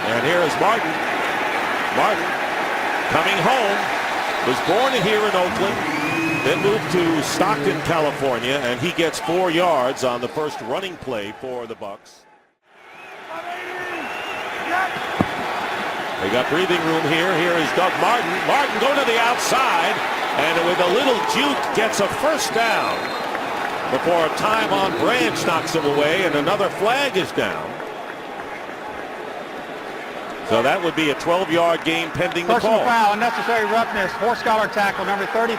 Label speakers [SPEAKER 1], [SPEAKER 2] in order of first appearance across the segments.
[SPEAKER 1] And here is Martin. Martin coming home. Was born here in Oakland, then moved to Stockton, California, and he gets 4 yards on the first running play for the Bucks. They got breathing room here. Here is Doug Martin. Martin going to the outside, and with a little juke gets a first down before a time on Branch knocks him away, and another flag is down. So that would be a 12-yard game pending the call.
[SPEAKER 2] Personal foul, unnecessary roughness, horse collar tackle, number 33,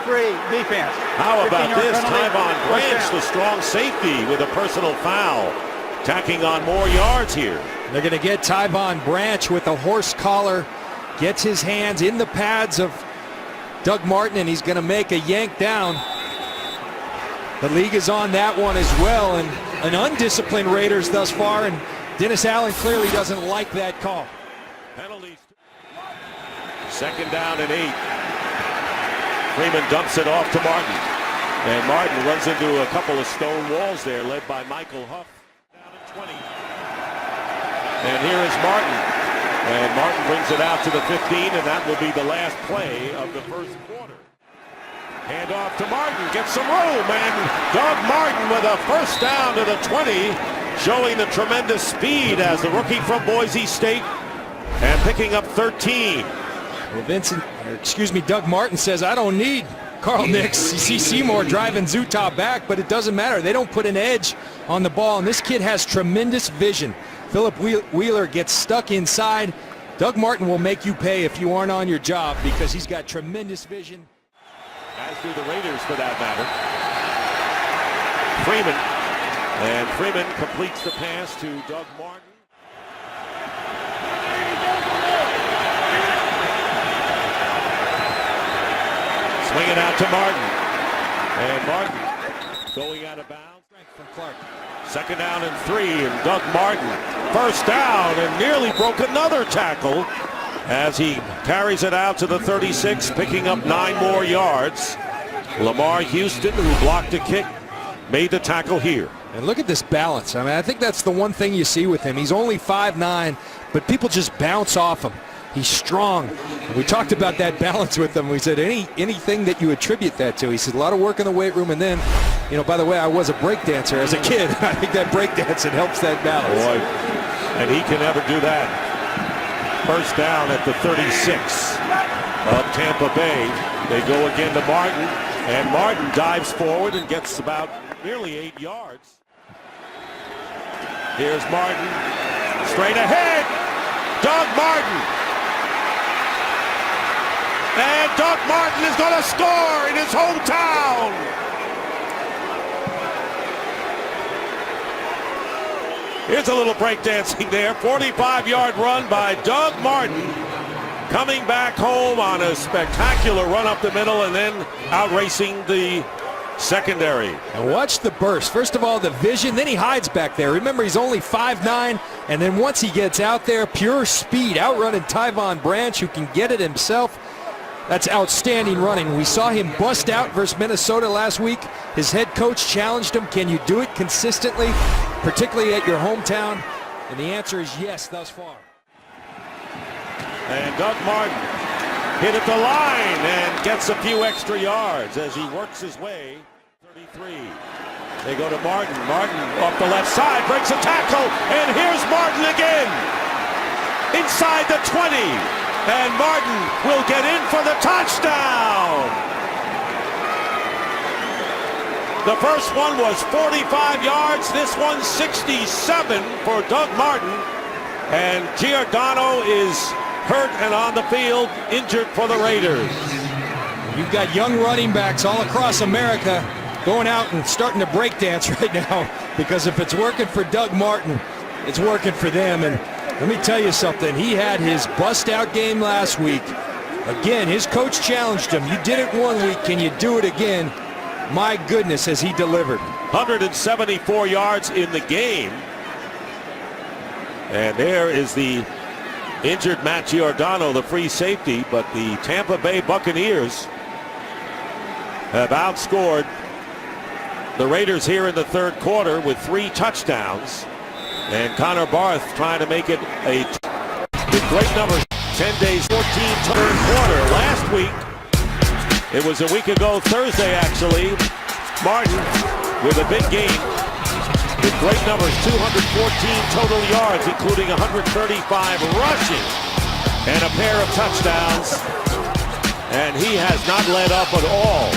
[SPEAKER 2] defense.
[SPEAKER 1] How about this? Tyvon Branch, the strong safety, with a personal foul, tacking on more yards here.
[SPEAKER 3] They're going to get Tyvon Branch with a horse collar, gets his hands in the pads of Doug Martin, and he's going to make a yank down. The league is on that one as well, and an undisciplined Raiders thus far, and Dennis Allen clearly doesn't like that call.
[SPEAKER 1] Penalties. Second down and 8. Freeman dumps it off to Martin. And Martin runs into a couple of stone walls there, led by Michael Huff. Down at 20. And here is Martin. And Martin brings it out to the 15, and that will be the last play of the first quarter. Hand off to Martin. Gets some room. And Doug Martin with a first down to the 20, showing the tremendous speed as the rookie from Boise State. And picking up 13.
[SPEAKER 3] Well, Doug Martin says, I don't need Carl Nix. You see Seymour driving Zutah back, but it doesn't matter. They don't put an edge on the ball, and this kid has tremendous vision. Philip Wheeler gets stuck inside. Doug Martin will make you pay if you aren't on your job because he's got tremendous vision.
[SPEAKER 1] As do the Raiders, for that matter. Freeman. And Freeman completes the pass to Doug Martin. Swinging out to Martin. And Martin going out of bounds.
[SPEAKER 3] From Clark.
[SPEAKER 1] Second down and 3, and Doug Martin first down and nearly broke another tackle as he carries it out to the 36, picking up 9 more yards. Lamar Houston, who blocked a kick, made the tackle here.
[SPEAKER 3] And look at this balance. I mean, I think that's the one thing you see with him. He's only 5'9", but people just bounce off him. He's strong. And we talked about that balance with him. We said anything that you attribute that to. He said a lot of work in the weight room, and then, you know, by the way, I was a break dancer as a kid. I think that break dancing helps that balance.
[SPEAKER 1] Boy, and he can never do that. First down at the 36 of Tampa Bay. They go again to Martin, and Martin dives forward and gets about nearly 8 yards. Here's Martin, straight ahead, Doug Martin. And Doug Martin is going to score in his hometown. Here's a little breakdancing there. 45-yard run by Doug Martin, coming back home on a spectacular run up the middle and then outracing the secondary.
[SPEAKER 3] And watch the burst. First of all, the vision, then he hides back there. Remember, he's only 5'9", and then once he gets out there, pure speed, outrunning Tyvon Branch, who can get it himself. That's outstanding running. We saw him bust out versus Minnesota last week. His head coach challenged him, can you do it consistently, particularly at your hometown? And the answer is yes thus far.
[SPEAKER 1] And Doug Martin hit at the line and gets a few extra yards as he works his way. 33. They go to Martin. Martin off the left side, breaks a tackle, and here's Martin again. Inside the 20. And Martin will get in for the touchdown. The first one was 45 yards. This one's 67 for Doug Martin. And Giordano is hurt and on the field, injured for the Raiders.
[SPEAKER 3] You've got young running backs all across America going out and starting to break dance right now, because if it's working for Doug Martin, it's working for them. And let me tell you something, he had his bust-out game last week. Again, his coach challenged him. You did it one week, can you do it again? My goodness, has he delivered.
[SPEAKER 1] 174 yards in the game. And there is the injured Matt Giordano, the free safety, but the Tampa Bay Buccaneers have outscored the Raiders here in the third quarter with 3 touchdowns. And Connor Barth trying to make it a great numbers. 10 days, 14 third quarter. Last week, it was a week ago Thursday actually, Martin with a big game with great numbers, 214 total yards, including 135 rushing and a pair of touchdowns. And he has not let up at all.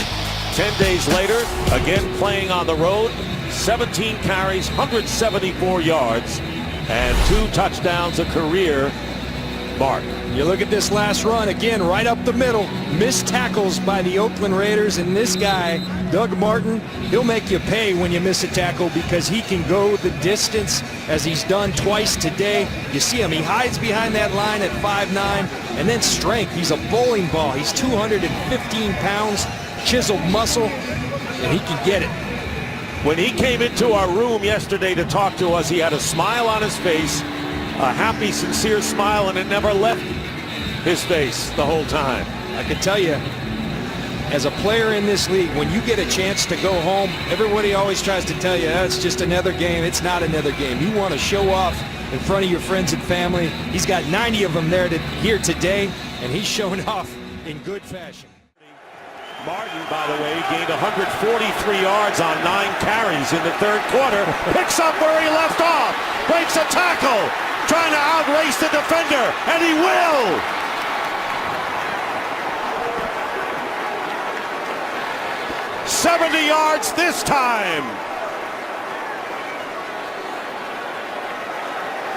[SPEAKER 1] 10 days later, again playing on the road, 17 carries, 174 yards, and 2 touchdowns, a career mark.
[SPEAKER 3] You look at this last run, again, right up the middle. Missed tackles by the Oakland Raiders, and this guy, Doug Martin, he'll make you pay when you miss a tackle because he can go the distance as he's done twice today. You see him, he hides behind that line at 5'9", and then strength. He's a bowling ball. He's 215 pounds, chiseled muscle, and he can get it.
[SPEAKER 1] When he came into our room yesterday to talk to us, he had a smile on his face, a happy, sincere smile, and it never left his face the whole time.
[SPEAKER 3] I can tell you, as a player in this league, when you get a chance to go home, everybody always tries to tell you, oh, it's just another game. It's not another game. You want to show off in front of your friends and family. He's got 90 of them there here today, and he's showing off in good fashion.
[SPEAKER 1] Martin, by the way, gained 143 yards on 9 carries in the third quarter. Picks up where he left off. Breaks a tackle. Trying to outrace the defender. And he will. "70 yards this time.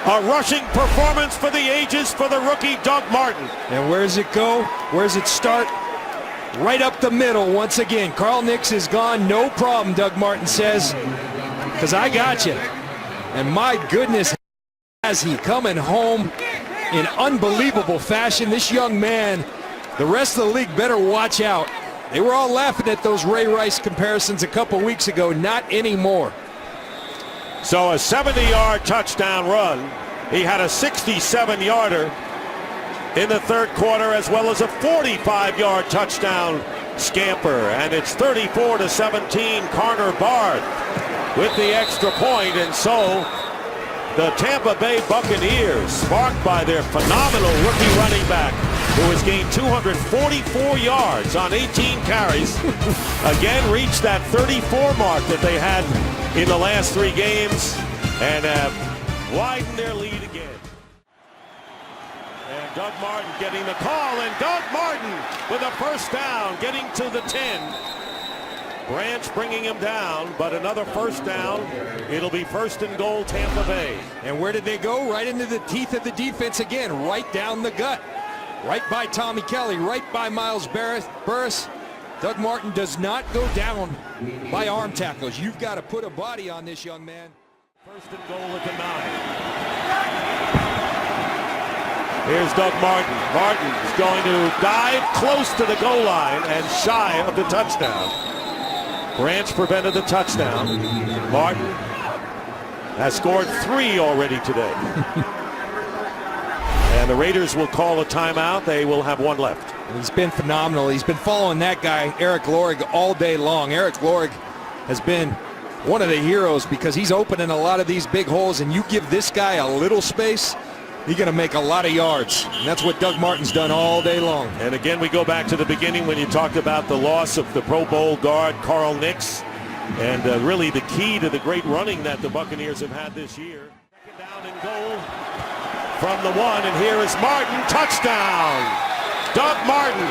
[SPEAKER 1] A rushing performance for the ages for the rookie Doug Martin.
[SPEAKER 3] And where does it go? Where does it start? Right up the middle once again. Carl Nix is gone. No problem, Doug Martin says, because I got you. And my goodness, has he coming home in unbelievable fashion. This young man, the rest of the league better watch out. They were all laughing at those Ray Rice comparisons a couple weeks ago. Not anymore.
[SPEAKER 1] So a 70-yard touchdown run. He had a 67-yarder in the third quarter, as well as a 45-yard touchdown scamper. And it's 34-17, Connor Barth with the extra point. And so the Tampa Bay Buccaneers, sparked by their phenomenal rookie running back, who has gained 244 yards on 18 carries, again reached that 34 mark that they had in the last 3 games and have widened their lead again. And Doug Martin getting the call, and Doug Martin with a first down, getting to the 10. Branch bringing him down, but another first down. It'll be 1st and goal, Tampa Bay.
[SPEAKER 3] And where did they go? Right into the teeth of the defense again, right down the gut. Right by Tommy Kelly, right by Miles Burris. Doug Martin does not go down by arm tackles. You've got to put a body on this young man.
[SPEAKER 1] 1st and goal at the 9. Here's Doug Martin. Martin is going to dive close to the goal line and shy of the touchdown. Branch prevented the touchdown. Martin has scored 3 already today. And the Raiders will call a timeout. They will have 1 left.
[SPEAKER 3] He's been phenomenal. He's been following that guy, Eric Lorig, all day long. Eric Lorig has been one of the heroes because he's opening a lot of these big holes, and you give this guy a little space, you're going to make a lot of yards. And that's what Doug Martin's done all day long.
[SPEAKER 1] And again, we go back to the beginning when you talked about the loss of the Pro Bowl guard, Carl Nix, and really the key to the great running that the Buccaneers have had this year. 2nd down and goal from the 1, and here is Martin, touchdown! Doug Martin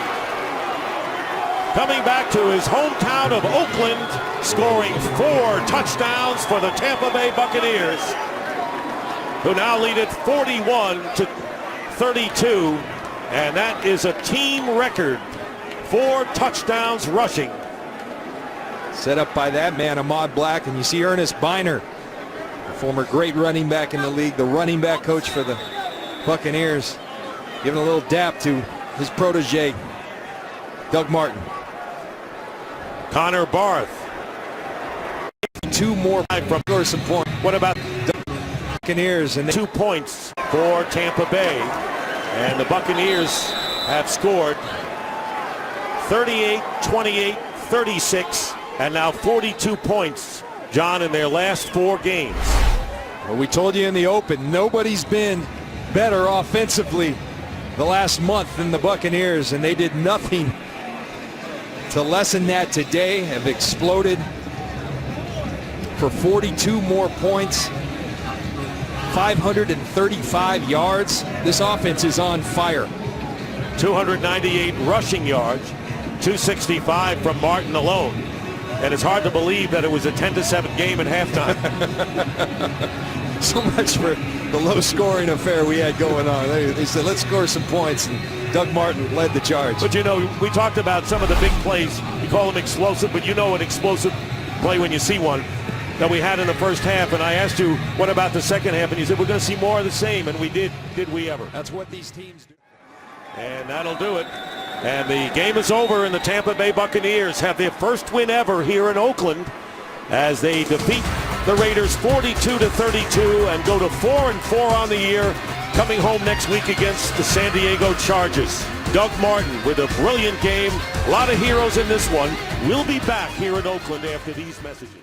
[SPEAKER 1] coming back to his hometown of Oakland, scoring 4 touchdowns for the Tampa Bay Buccaneers, who now lead it 41-32, and that is a team record. 4 touchdowns rushing.
[SPEAKER 3] Set up by that man, Ahmad Black, and you see Ernest Biner, a former great running back in the league, the running back coach for the Buccaneers, giving a little dap to his protege, Doug Martin.
[SPEAKER 1] Connor Barth.
[SPEAKER 3] 2 more from some point.
[SPEAKER 1] What about
[SPEAKER 3] the Buccaneers? And
[SPEAKER 1] 2 points for Tampa Bay. And the Buccaneers have scored 38, 28, 36, and now 42 points, John, in their last 4 games.
[SPEAKER 3] Well, we told you in the open, nobody's been better offensively the last month in the Buccaneers, and they did nothing to lessen that today. Have exploded for 42 more points, 535 yards. This offense is on fire.
[SPEAKER 1] 298 rushing yards, 265 from Martin alone. And it's hard to believe that it was a 10-7 game at halftime.
[SPEAKER 3] So much for the low-scoring affair we had going on. They said, let's score some points, and Doug Martin led the charge.
[SPEAKER 1] But, you know, we talked about some of the big plays. You call them explosive, but you know an explosive play when you see one that we had in the first half. And I asked you, what about the second half? And you said, we're going to see more of the same. And we did. Did we ever?
[SPEAKER 3] That's what these teams do.
[SPEAKER 1] And that'll do it. And the game is over, and the Tampa Bay Buccaneers have their first win ever here in Oakland as they defeat the Raiders 42-32 and go to 4-4 on the year, coming home next week against the San Diego Chargers. Doug Martin with a brilliant game. A lot of heroes in this one. We'll be back here in Oakland after these messages.